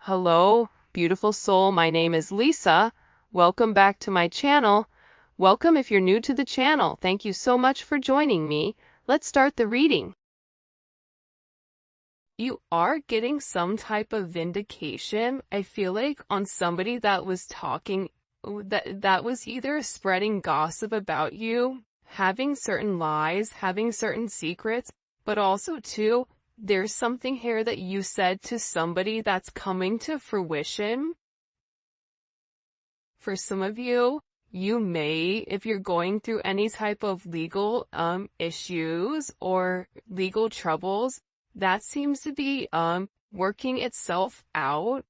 Hello, beautiful soul. My name is Lisa. Welcome back to my channel. Welcome if you're new to the channel. Thank you so much for joining me. Let's start the reading. You are getting some type of vindication, I feel like, on somebody that was talking, that was either spreading gossip about you, having certain lies, having certain secrets, but also too, there's something here that you said to somebody that's coming to fruition. For some of you, you may, if you're going through any type of legal issues or legal troubles, that seems to be working itself out.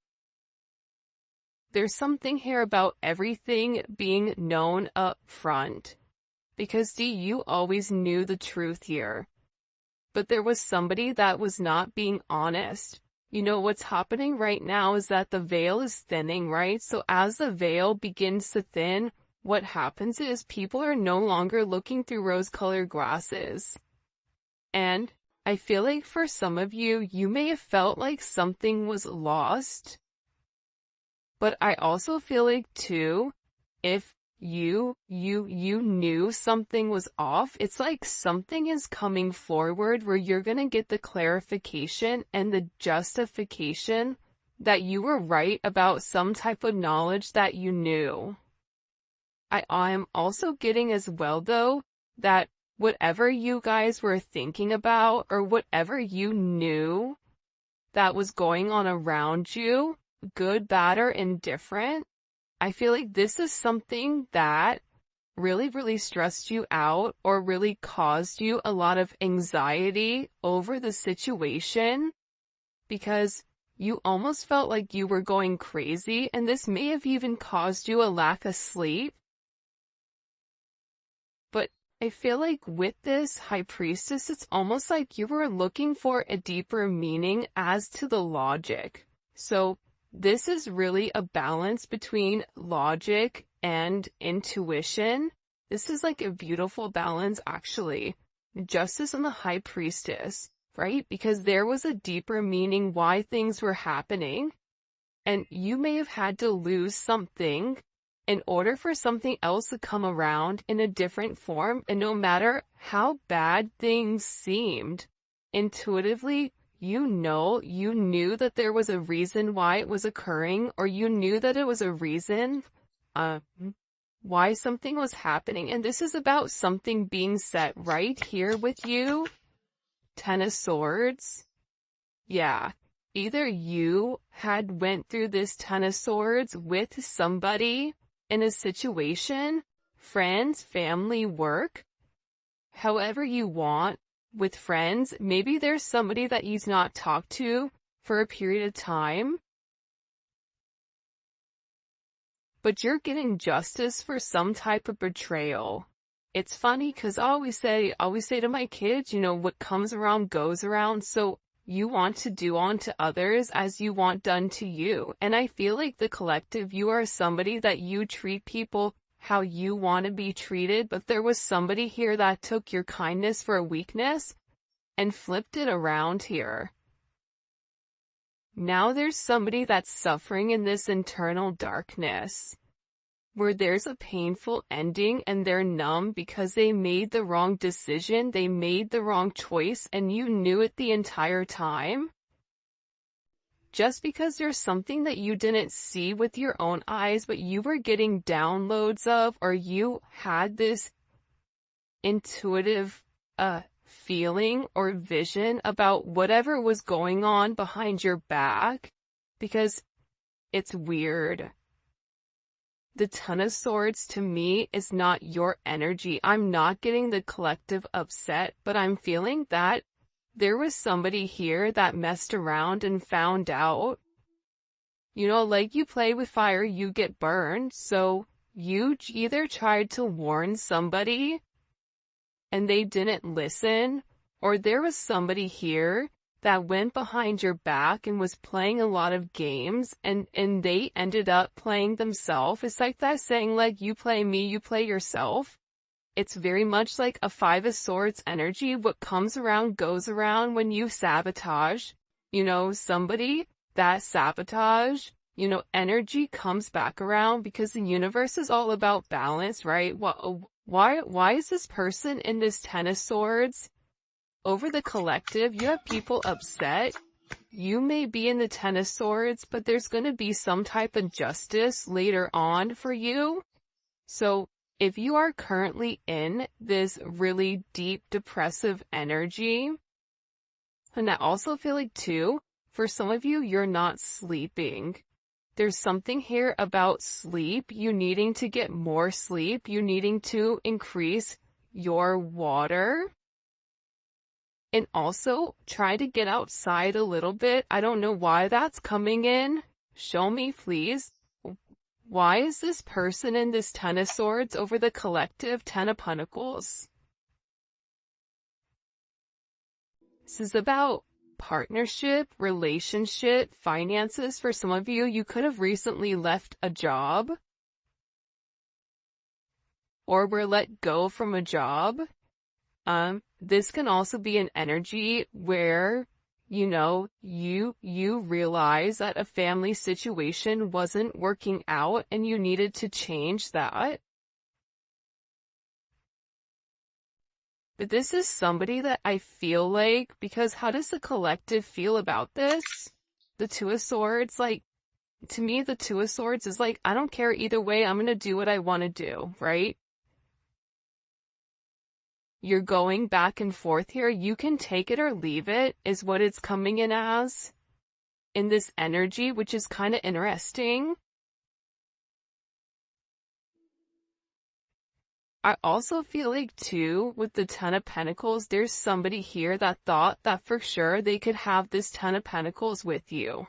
There's something here about everything being known up front. Because see, you always knew the truth here. But there was somebody that was not being honest. You know, what's happening right now is that the veil is thinning, right? So as the veil begins to thin, what happens is people are no longer looking through rose-colored glasses. And I feel like for some of you, you may have felt like something was lost. But I also feel like too, if you knew something was off, it's like something is coming forward where you're gonna get the clarification and the justification that you were right about some type of knowledge that you knew. I'm also getting as well though, that whatever you guys were thinking about or whatever you knew that was going on around you, good, bad, or indifferent, I feel like this is something that really stressed you out or really caused you a lot of anxiety over the situation because you almost felt like you were going crazy, and this may have even caused you a lack of sleep. But I feel like with this High Priestess, it's almost like you were looking for a deeper meaning as to the logic. So this is really a balance between logic and intuition. This is like a beautiful balance, actually. Justice and the High Priestess, right? Because there was a deeper meaning why things were happening. And you may have had to lose something in order for something else to come around in a different form. And no matter how bad things seemed, intuitively, you knew that there was a reason why it was occurring, or you knew that it was a reason why something was happening. And this is about something being set right here with you. Ten of Swords. Yeah. Either you had went through this Ten of Swords with somebody in a situation, friends, family, work, however you want. With friends, maybe there's somebody that you've not talked to for a period of time, but you're getting justice for some type of betrayal. It's funny because I always say to my kids, you know, what comes around goes around. So you want to do unto others as you want done to you. And I feel like the collective, you are somebody that you treat people how you want to be treated, but there was somebody here that took your kindness for a weakness and flipped it around here. Now there's somebody that's suffering in this internal darkness, where there's a painful ending and they're numb because they made the wrong decision, they made the wrong choice, and you knew it the entire time. Just because there's something that you didn't see with your own eyes, but you were getting downloads of, or you had this intuitive feeling or vision about whatever was going on behind your back, because it's weird. The Ten of Swords to me is not your energy. I'm not getting the collective upset, but I'm feeling that there was somebody here that messed around and found out. You know, like you play with fire, you get burned. So you either tried to warn somebody and they didn't listen, or there was somebody here that went behind your back and was playing a lot of games, and they ended up playing themselves. It's like that saying, like, you play me, you play yourself. It's very much like a Five of Swords energy. What comes around goes around when you sabotage, you know, somebody. that sabotage, energy comes back around because the universe is all about balance, right? Why is this person in this Ten of Swords? Over the collective, you have people upset. You may be in the Ten of Swords, but there's going to be some type of justice later on for you. So if you are currently in this really deep depressive energy, and I also feel like too, for some of you, you're not sleeping. There's something here about sleep, you needing to get more sleep, you needing to increase your water. And also, try to get outside a little bit. I don't know why that's coming in. Show me, please. Why is this person in this Ten of Swords over the collective Ten of Pentacles? This is about partnership, relationship, finances. For some of you, you could have recently left a job or were let go from a job. This can also be an energy where, you realize that a family situation wasn't working out and you needed to change that. But this is somebody that I feel like, because how does the collective feel about this? The Two of Swords, to me, the Two of Swords is I don't care either way, I'm gonna do what I want to do, right? You're going back and forth here. You can take it or leave it, is what it's coming in as. In this energy, which is kind of interesting. I also feel like too, with the Ten of Pentacles, there's somebody here that thought that for sure they could have this Ten of Pentacles with you.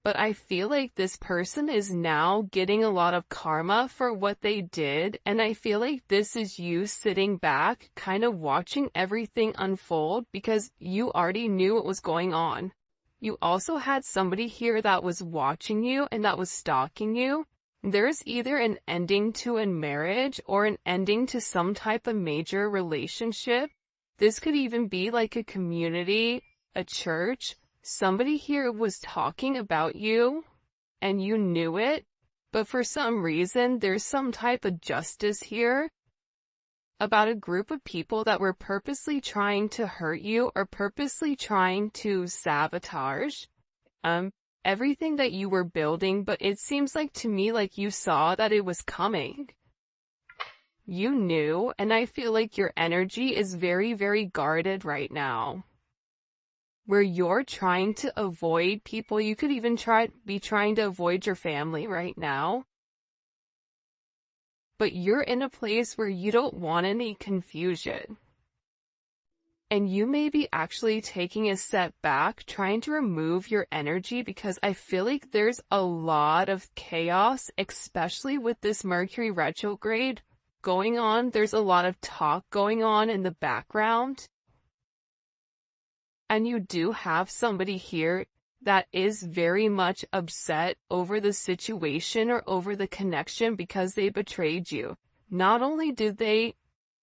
But I feel like this person is now getting a lot of karma for what they did, and I feel like this is you sitting back, kind of watching everything unfold because you already knew what was going on. You also had somebody here that was watching you and that was stalking you. There's either an ending to a marriage or an ending to some type of major relationship. This could even be like a community, a church. Somebody here was talking about you, and you knew it, but for some reason, there's some type of justice here about a group of people that were purposely trying to hurt you or purposely trying to sabotage everything that you were building, but it seems like to me like you saw that it was coming. You knew, and I feel like your energy is very, very guarded right now. Where you're trying to avoid people, you could even be trying to avoid your family right now. But you're in a place where you don't want any confusion. And you may be actually taking a step back, trying to remove your energy because I feel like there's a lot of chaos, especially with this Mercury retrograde going on. There's a lot of talk going on in the background. And you do have somebody here that is very much upset over the situation or over the connection because they betrayed you. Not only did they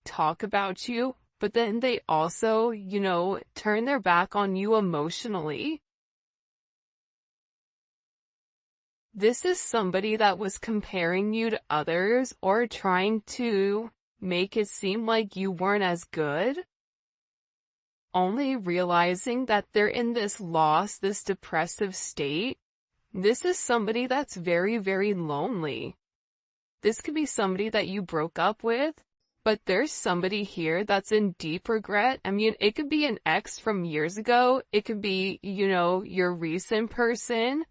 talk about you, but then they also, turn their back on you emotionally. This is somebody that was comparing you to others or trying to make it seem like you weren't as good. Only realizing that they're in this loss, this depressive state. This is somebody that's very, very lonely. This could be somebody that you broke up with, but there's somebody here that's in deep regret. I mean, it could be an ex from years ago. It could be, your recent person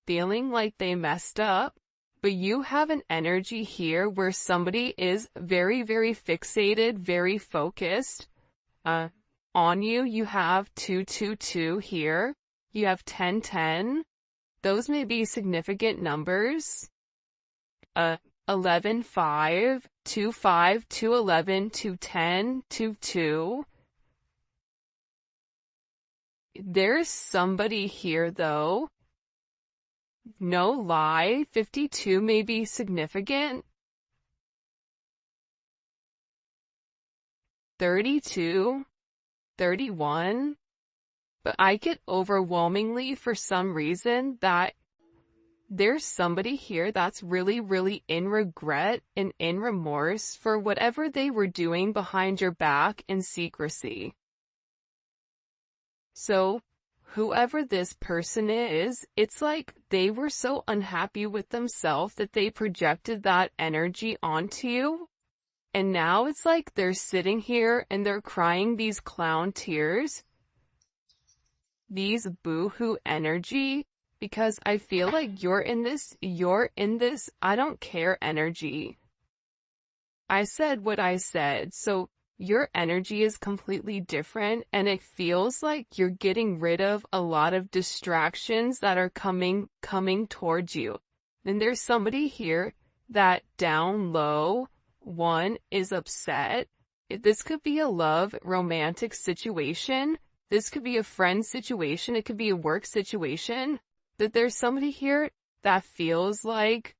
feeling like they messed up. But you have an energy here where somebody is very, very fixated, very focused, on you. You have 222 here. You have 1010. Those may be significant numbers. 11, 5, 2, 5, 2, 11, 2, 10, 2, 2. There's somebody here though. No lie, 52 may be significant. 32. 31, But I get overwhelmingly for some reason that there's somebody here that's really, really in regret and in remorse for whatever they were doing behind your back in secrecy. So, whoever this person is, it's like they were so unhappy with themselves that they projected that energy onto you. And now it's like they're sitting here and they're crying these clown tears, these boo-hoo energy, because I feel like you're in this, I don't care energy. I said what I said, so your energy is completely different, and it feels like you're getting rid of a lot of distractions that are coming towards you. And there's somebody here that down low, one, is upset. This could be a love, romantic situation. This could be a friend situation. It could be a work situation. That there's somebody here that feels like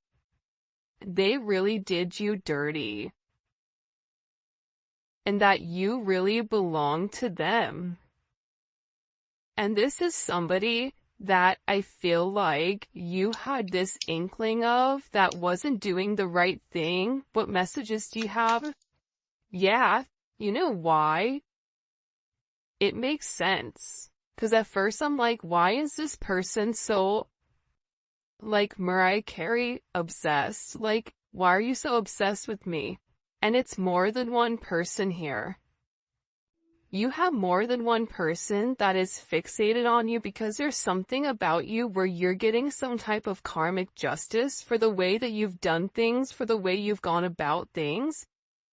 they really did you dirty, and that you really belong to them. And this is somebody that I feel like you had this inkling of that wasn't doing the right thing. What messages do you have? Yeah, you know why? It makes sense. Because at first I'm like, why is this person so, like, Mariah Carey obsessed? Like, why are you so obsessed with me? And it's more than one person here. You have more than one person that is fixated on you because there's something about you where you're getting some type of karmic justice for the way that you've done things, for the way you've gone about things,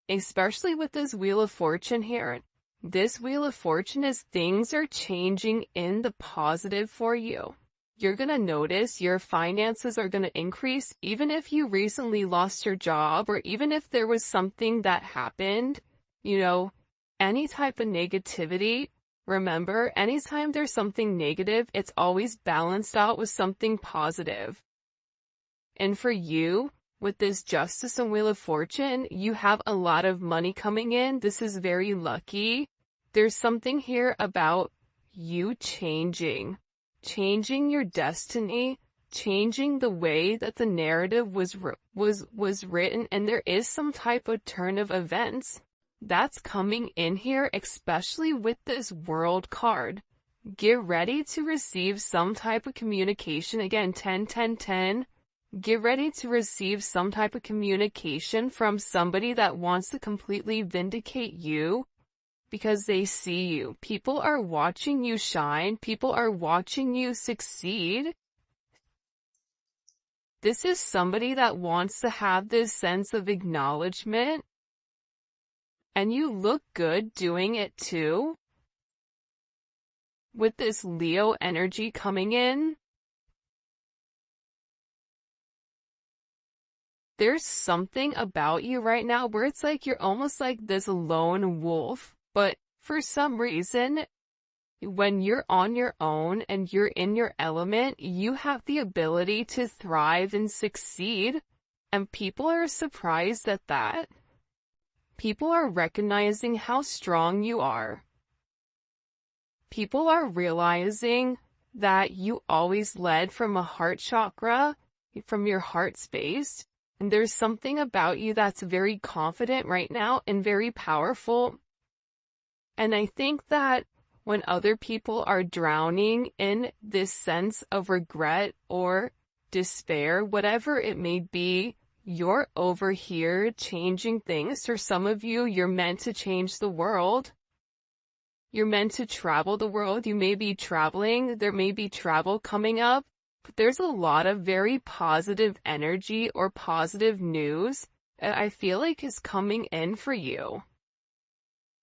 especially with this Wheel of Fortune here. This Wheel of Fortune is things are changing in the positive for you. You're going to notice your finances are going to increase even if you recently lost your job, or even if there was something that happened, any type of negativity. Remember, anytime there's something negative, it's always balanced out with something positive. And for you, with this Justice and Wheel of Fortune, you have a lot of money coming in. This is very lucky. There's something here about you changing your destiny, changing the way that the narrative was written, and there is some type of turn of events that's coming in here, especially with this World card. Get ready to receive some type of communication. Again, 10, 10, 10. Get ready to receive some type of communication from somebody that wants to completely vindicate you because they see you. People are watching you shine. People are watching you succeed. This is somebody that wants to have this sense of acknowledgement. And you look good doing it too. With this Leo energy coming in, there's something about you right now where it's like you're almost like this lone wolf, but for some reason, when you're on your own and you're in your element, you have the ability to thrive and succeed, and people are surprised at that. People are recognizing how strong you are. People are realizing that you always led from a heart chakra, from your heart space, and there's something about you that's very confident right now and very powerful. And I think that when other people are drowning in this sense of regret or despair, whatever it may be, you're over here changing things. For some of you, you're meant to change the world. You're meant to travel the world. You may be traveling. There may be travel coming up. But there's a lot of very positive energy or positive news that I feel like is coming in for you.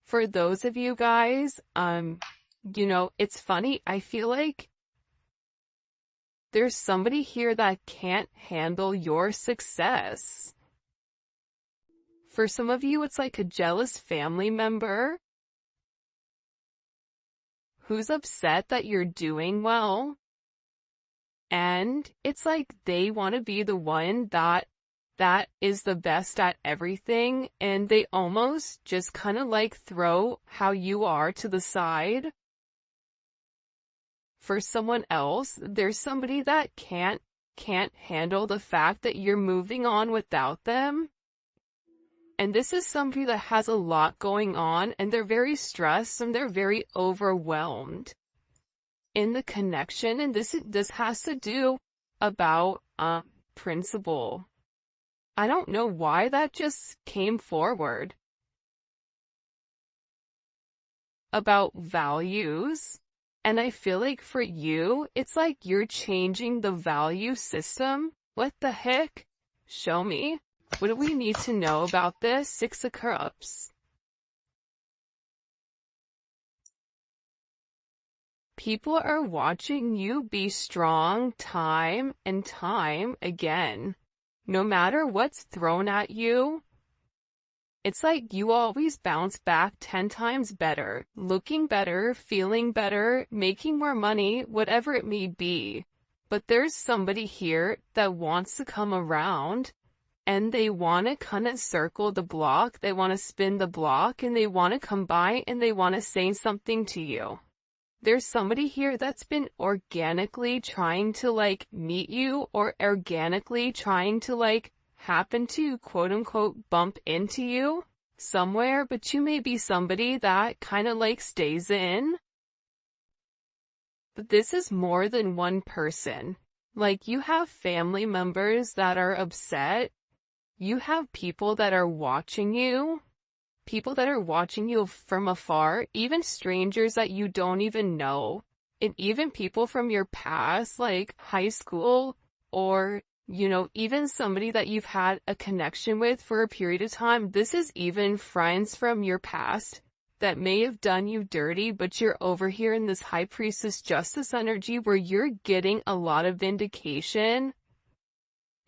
For those of you guys, it's funny. I feel like there's somebody here that can't handle your success. For some of you, it's like a jealous family member who's upset that you're doing well. And it's like they want to be the one that is the best at everything, and they almost just kind of like throw how you are to the side. for someone else. There's somebody that can't handle the fact that you're moving on without them. And this is somebody that has a lot going on, and they're very stressed and they're very overwhelmed in the connection. And this has to do about principle. I don't know why that just came forward. About values. And I feel like for you, it's like you're changing the value system. What the heck? Show me. What do we need to know about this? Six of Cups. People are watching you be strong time and time again. No matter what's thrown at you, it's like you always bounce back 10 times better, looking better, feeling better, making more money, whatever it may be. But there's somebody here that wants to come around, and they want to kind of circle the block, they want to spin the block, and they want to come by and they want to say something to you. There's somebody here that's been organically trying to meet you, or organically trying to happen to quote unquote bump into you somewhere, but you may be somebody that kind of stays in. But this is more than one person. You have family members that are upset. You have people that are watching you. People that are watching you from afar, even strangers that you don't even know. And even people from your past, like high school, or, even somebody that you've had a connection with for a period of time. This is even friends from your past that may have done you dirty, but you're over here in this High Priestess Justice energy where you're getting a lot of vindication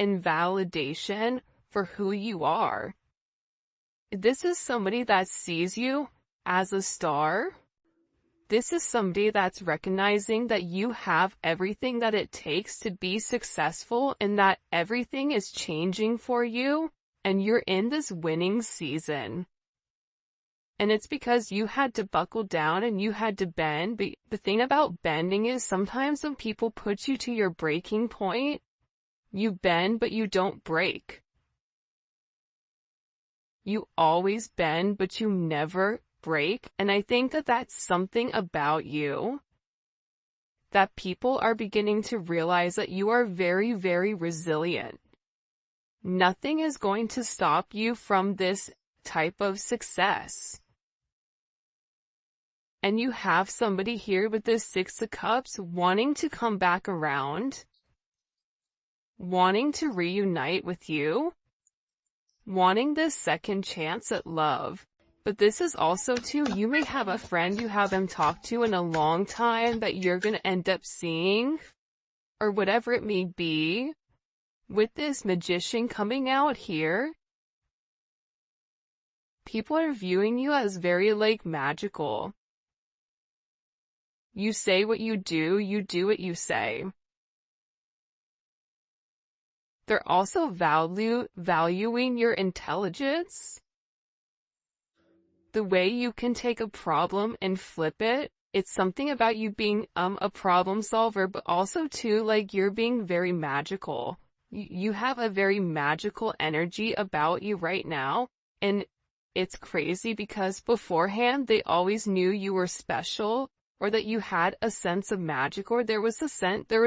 and validation for who you are. This is somebody that sees you as a star. This is somebody that's recognizing that you have everything that it takes to be successful, and that everything is changing for you, and you're in this winning season. And it's because you had to buckle down and you had to bend. But the thing about bending is sometimes when people put you to your breaking point, you bend but you don't break. You always bend, but you never break. And I think that that's something about you that people are beginning to realize, that you are very, very resilient. Nothing is going to stop you from this type of success. And you have somebody here with this Six of Cups wanting to come back around, wanting to reunite with you, wanting this second chance at love. But this is also too, you may have a friend you haven't talked to in a long time that you're going to end up seeing, or whatever it may be. With this Magician coming out here, people are viewing you as very magical. You say what you do what you say. They're also valuing your intelligence. The way you can take a problem and flip it. It's something about you being a problem solver, but also too, you're being very magical. You have a very magical energy about you right now. And it's crazy because beforehand, they always knew you were special, or that you had a sense of magic, or there was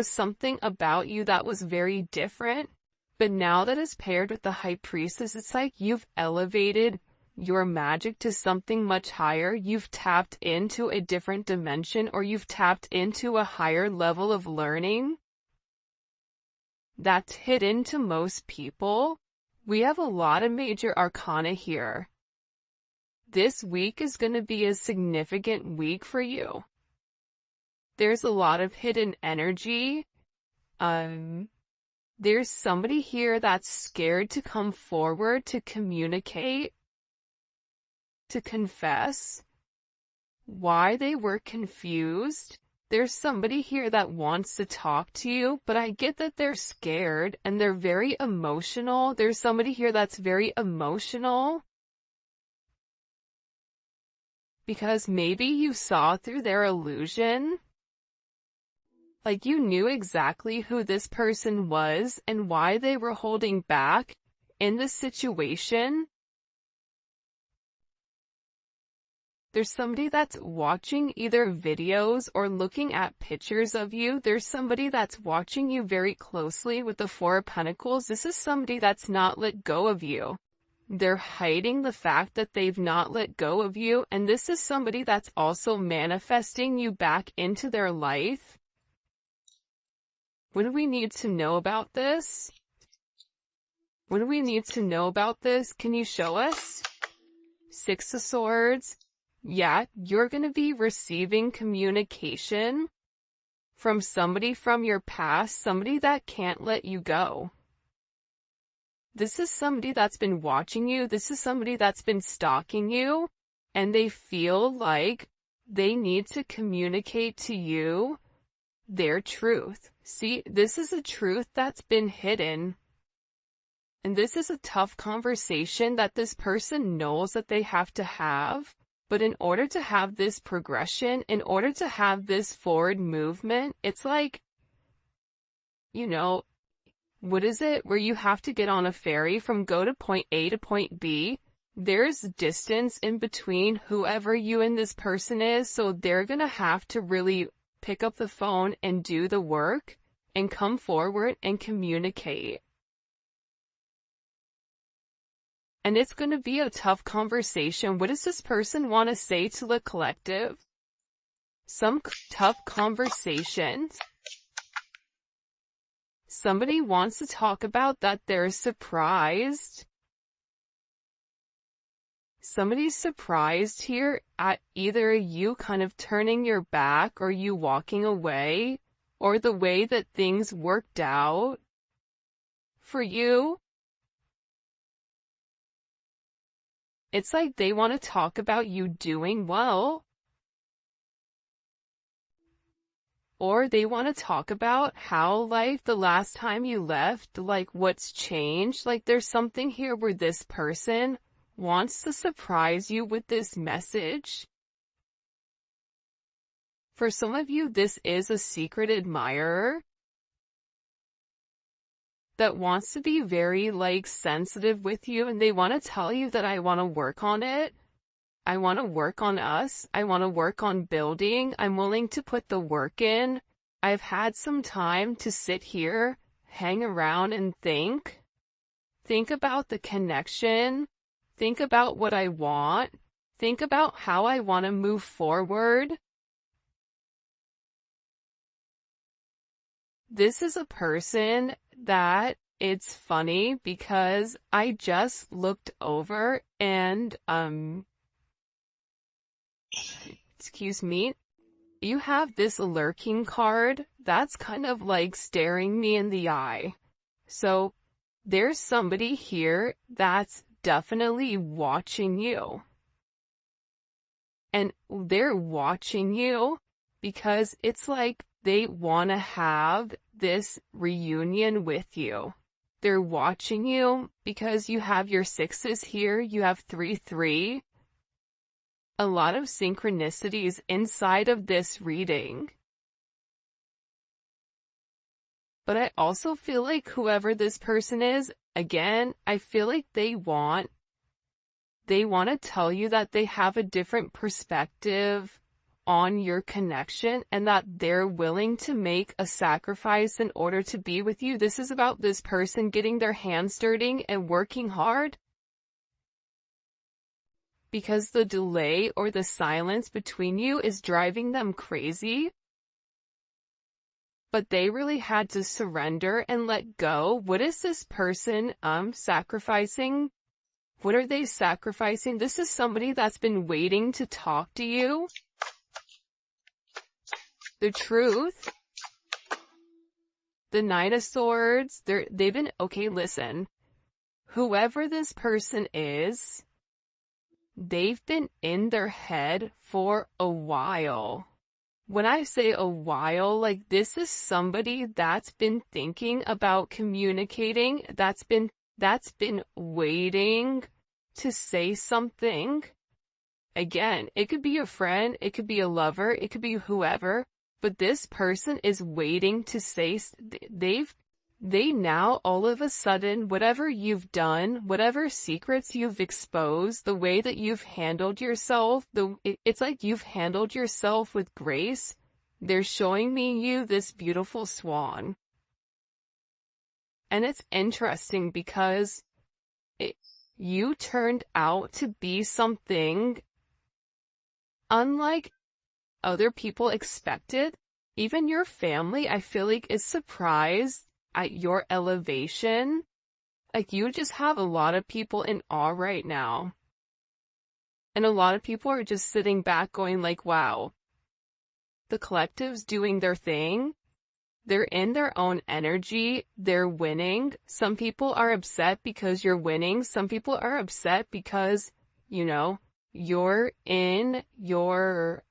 something about you that was very different. But now that is paired with the High Priestess, it's like you've elevated your magic to something much higher. You've tapped into a different dimension, or you've tapped into a higher level of learning that's hidden to most people. We have a lot of major arcana here. This week is going to be a significant week for you. There's a lot of hidden energy. There's somebody here that's scared to come forward, to communicate, to confess why they were confused. There's somebody here that wants to talk to you, but I get that they're scared and they're very emotional. There's somebody here that's very emotional because maybe you saw through their illusion. Like you knew exactly who this person was and why they were holding back in this situation. There's somebody that's watching either videos or looking at pictures of you. There's somebody that's watching you very closely with the Four of Pentacles. This is somebody that's not let go of you. They're hiding the fact that they've not let go of you. And this is somebody that's also manifesting you back into their life. What do we need to know about this? What do we need to know about this? Can you show us? Six of Swords. Yeah, you're going to be receiving communication from somebody from your past, somebody that can't let you go. This is somebody that's been watching you. This is somebody that's been stalking you, and they feel like they need to communicate to you their truth. See, this is a truth that's been hidden. And this is a tough conversation that this person knows that they have to have. But in order to have this progression, in order to have this forward movement, it's like, you know, what is it? Where you have to get on a ferry from go to point A to point B. There's distance in between whoever you and this person is, so they're gonna have to really pick up the phone and do the work and come forward and communicate. And it's going to be a tough conversation. What does this person want to say to the collective? Some tough conversations. Somebody wants to talk about that they're surprised. Somebody's surprised here at either you kind of turning your back or you walking away, or the way that things worked out for you. It's like they want to talk about you doing well. Or they want to talk about how, like, the last time you left, like, what's changed. Like, there's something here where this person wants to surprise you with this message. For some of you, this is a secret admirer that wants to be very, like, sensitive with you, and they want to tell you that I want to work on it. I want to work on us. I want to work on building. I'm willing to put the work in. I've had some time to sit here, hang around and think. Think about the connection. Think about what I want. Think about how I want to move forward. This is a person that it's funny because I just looked over and, excuse me, you have this lurking card that's kind of like staring me in the eye. So there's somebody here that's definitely watching you. And they're watching you because it's like they want to have this reunion with you. They're watching you because you have your sixes here, you have 3-3. A lot of synchronicities inside of this reading. But I also feel like whoever this person is, again, I feel like they want to tell you that they have a different perspective on your connection and that they're willing to make a sacrifice in order to be with you. This is about this person getting their hands dirty and working hard. Because the delay or the silence between you is driving them crazy. But they really had to surrender and let go. What is this person sacrificing? What are they sacrificing? This is somebody that's been waiting to talk to you. The truth. The Knight of Swords. They've been, okay, listen. Whoever this person is, they've been in their head for a while. When I say a while, like this is somebody that's been thinking about communicating, that's been waiting to say something. Again, it could be a friend, it could be a lover, it could be whoever, but this person is waiting to say, they now all of a sudden, whatever you've done, whatever secrets you've exposed, the way that you've handled yourself, it's like you've handled yourself with grace. They're showing me you this beautiful swan. And it's interesting because you turned out to be something unlike other people expected. Even your family, I feel like, is surprised at your elevation. Like, you just have a lot of people in awe right now. And a lot of people are just sitting back going like, wow, the collective's doing their thing. They're in their own energy. They're winning. Some people are upset because you're winning. Some people are upset because, you're in your,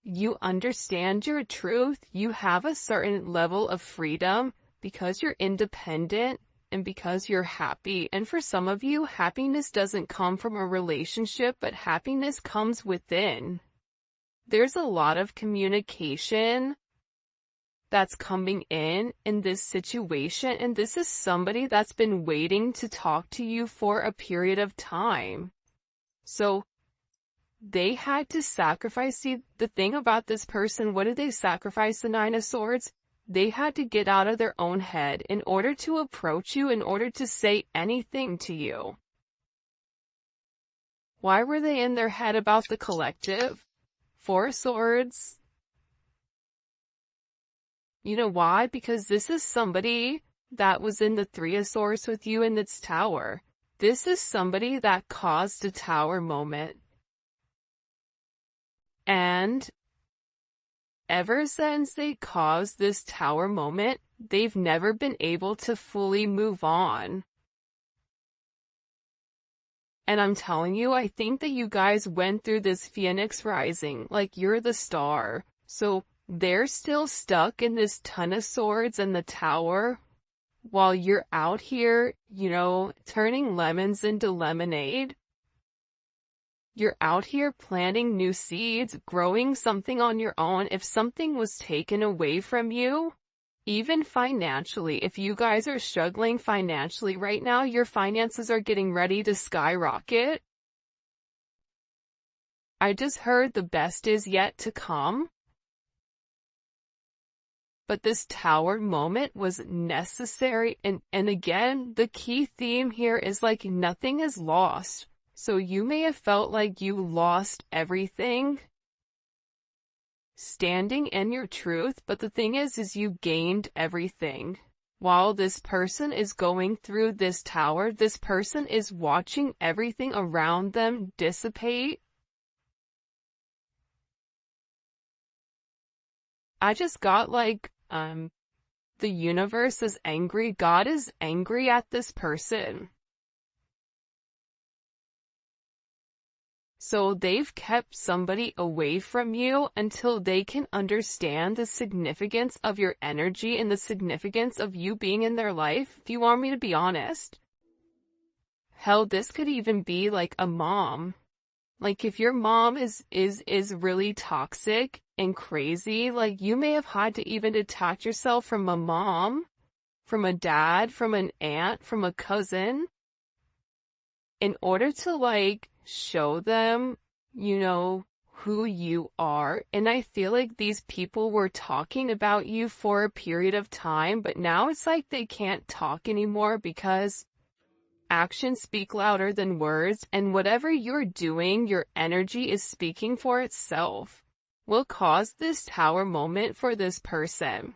you understand your truth. You have a certain level of freedom because you're independent and because you're happy. And for some of you, happiness doesn't come from a relationship, but happiness comes within. There's a lot of communication that's coming in this situation, and this is somebody that's been waiting to talk to you for a period of time. So they had to sacrifice. See, the thing about this person, what did they sacrifice? The Nine of Swords? They had to get out of their own head in order to approach you, in order to say anything to you. Why were they in their head about the collective? Four of Swords. You know why? Because this is somebody that was in the Three of Swords with you in its tower. This is somebody that caused a tower moment. And ever since they caused this tower moment, they've never been able to fully move on. And I'm telling you, I think that you guys went through this Phoenix rising, like you're the star. So they're still stuck in this Ton of Swords and the tower, while you're out here, turning lemons into lemonade. You're out here planting new seeds, growing something on your own. If something was taken away from you, even financially, if you guys are struggling financially right now, your finances are getting ready to skyrocket. I just heard the best is yet to come. But this tower moment was necessary, and again, the key theme here is like nothing is lost. So you may have felt like you lost everything standing in your truth, but the thing is you gained everything. While this person is going through this tower, this person is watching everything around them dissipate. I just got like, the universe is angry. God is angry at this person. So they've kept somebody away from you until they can understand the significance of your energy and the significance of you being in their life. If you want me to be honest, hell, this could even be like a mom. Like if your mom is really toxic and crazy, like you may have had to even detach yourself from a mom, from a dad, from an aunt, from a cousin, in order to like show them, who you are. And I feel like these people were talking about you for a period of time, but now it's like they can't talk anymore because actions speak louder than words, and whatever you're doing, your energy is speaking for itself. Will cause this tower moment for this person.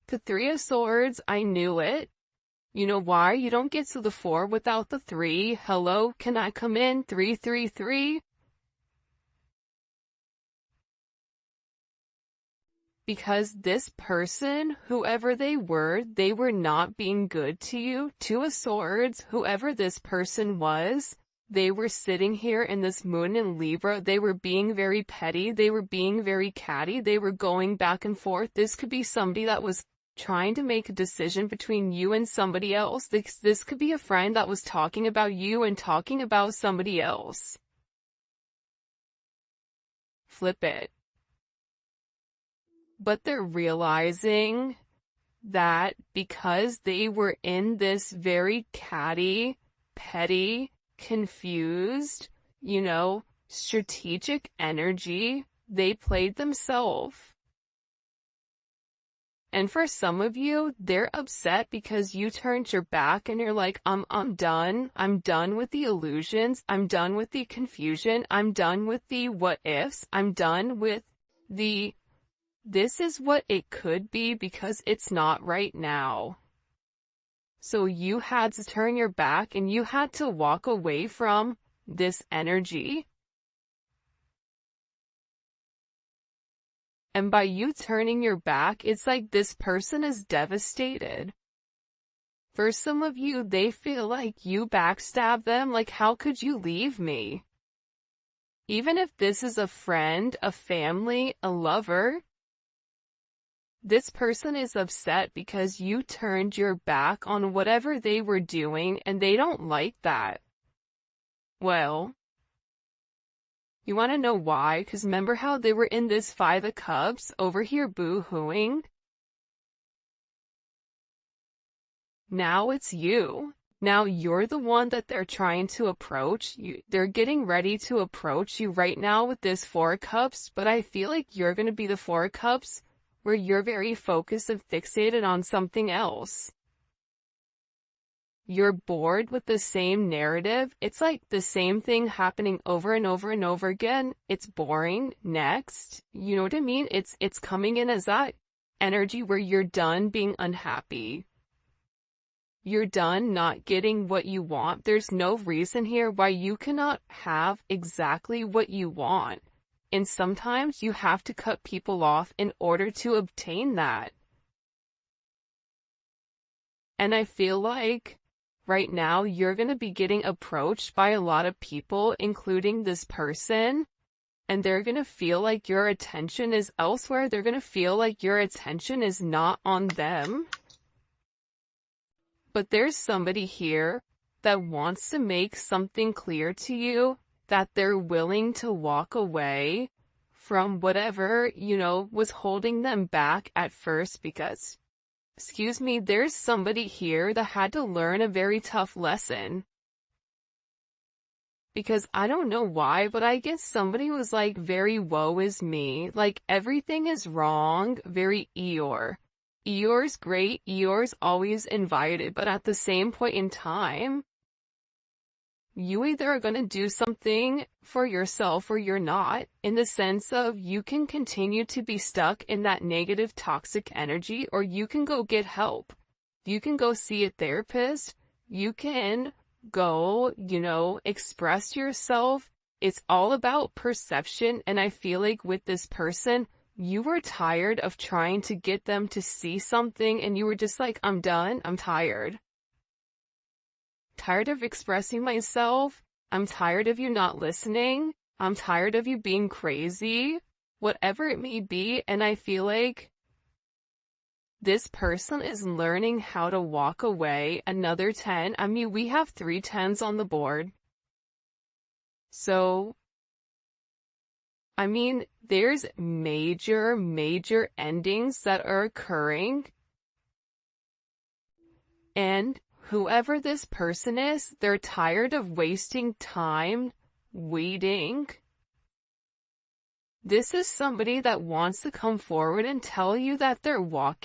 The Three of Swords, I knew it. You know why? You don't get to the 4 without the 3. Hello, can I come in? 333. Because this person, whoever they were not being good to you. 2 of Swords, whoever this person was, they were sitting here in this moon in Libra. They were being very petty. They were being very catty. They were going back and forth. This could be somebody that was trying to make a decision between you and somebody else. This could be a friend that was talking about you and talking about somebody else. flip it. But they're realizing that because they were in this very catty, petty, confused, strategic energy, they played themselves. And for some of you, they're upset because you turned your back and you're like, I'm done. I'm done with the illusions. I'm done with the confusion. I'm done with the what ifs. I'm done with the this is what it could be because it's not right now. So you had to turn your back and you had to walk away from this energy. And by you turning your back, it's like this person is devastated. For some of you, they feel like you backstab them, like how could you leave me? Even if this is a friend, a family, a lover, this person is upset because you turned your back on whatever they were doing and they don't like that. Well, you want to know why? Because remember how they were in this Five of Cups over here boo-hooing? Now it's you. Now you're the one that they're trying to approach. They're getting ready to approach you right now with this Four of Cups, but I feel like you're going to be the Four of Cups where you're very focused and fixated on something else. You're bored with the same narrative. It's like the same thing happening over and over and over again. It's boring. Next. You know what I mean? It's coming in as that energy where you're done being unhappy. You're done not getting what you want. There's no reason here why you cannot have exactly what you want. And sometimes you have to cut people off in order to obtain that. And I feel like right now you're going to be getting approached by a lot of people, including this person, and they're going to feel like your attention is elsewhere. They're going to feel like your attention is not on them. But there's somebody here that wants to make something clear to you, that they're willing to walk away from whatever, was holding them back at first because, there's somebody here that had to learn a very tough lesson. Because I don't know why, but I guess somebody was like very woe is me, like everything is wrong, very Eeyore. Eeyore's great, Eeyore's always invited, but at the same point in time, you either are going to do something for yourself or you're not, in the sense of you can continue to be stuck in that negative toxic energy, or you can go get help. You can go see a therapist. You can go, express yourself. It's all about perception, and I feel like with this person, you were tired of trying to get them to see something, and you were just like, I'm done, I'm tired. Tired of expressing myself. I'm tired of you not listening. I'm tired of you being crazy. Whatever it may be, and I feel like this person is learning how to walk away. Another 10. I mean, we have 3 10s on the board. So, I mean, there's major endings that are occurring. And whoever this person is, they're tired of wasting time waiting. This is somebody that wants to come forward and tell you that they're walking